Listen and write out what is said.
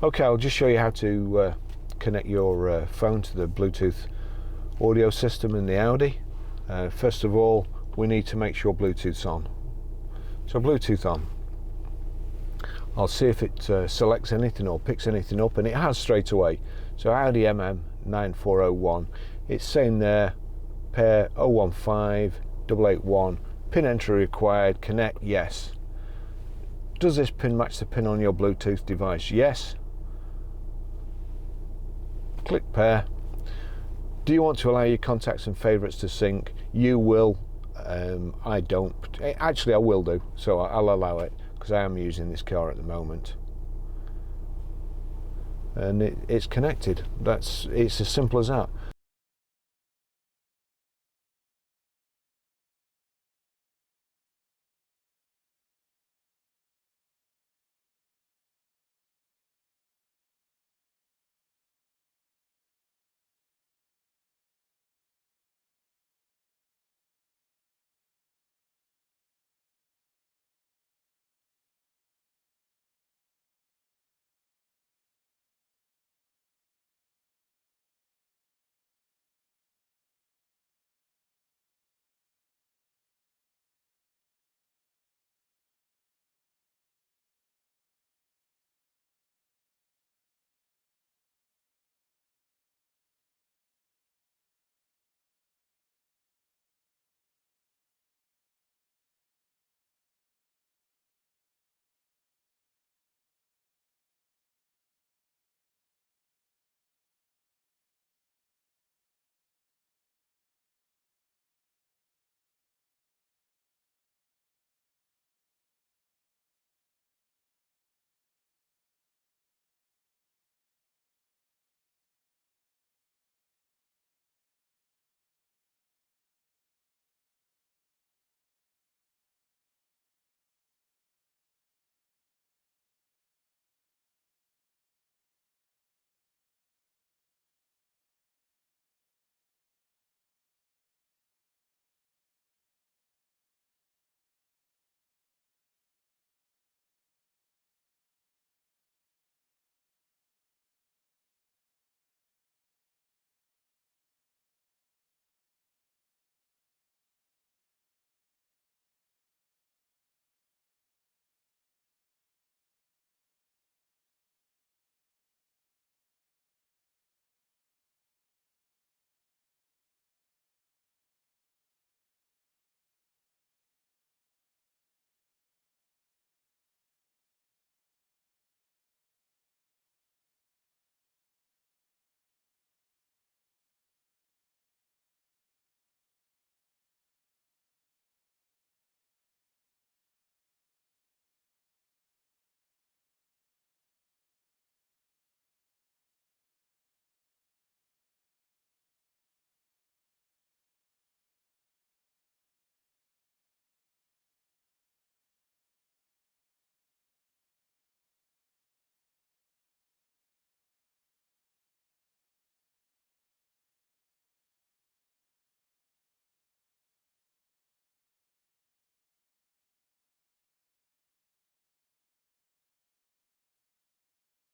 Okay, I'll just show you how to connect your phone to the Bluetooth audio system in the Audi. First of all, we need to make sure Bluetooth's on. So Bluetooth on. I'll see if it selects anything or picks anything up, and it has straight away. So Audi MM9401, it's saying there pair 015881, pin entry required, connect, yes. Does this pin match the pin on your Bluetooth device? Yes. Click pair. Do you want to allow your contacts and favorites to sync? You will. I don't. Actually, I will do, so I'll allow it because I am using this car at the moment. And it's connected. It's as simple as that.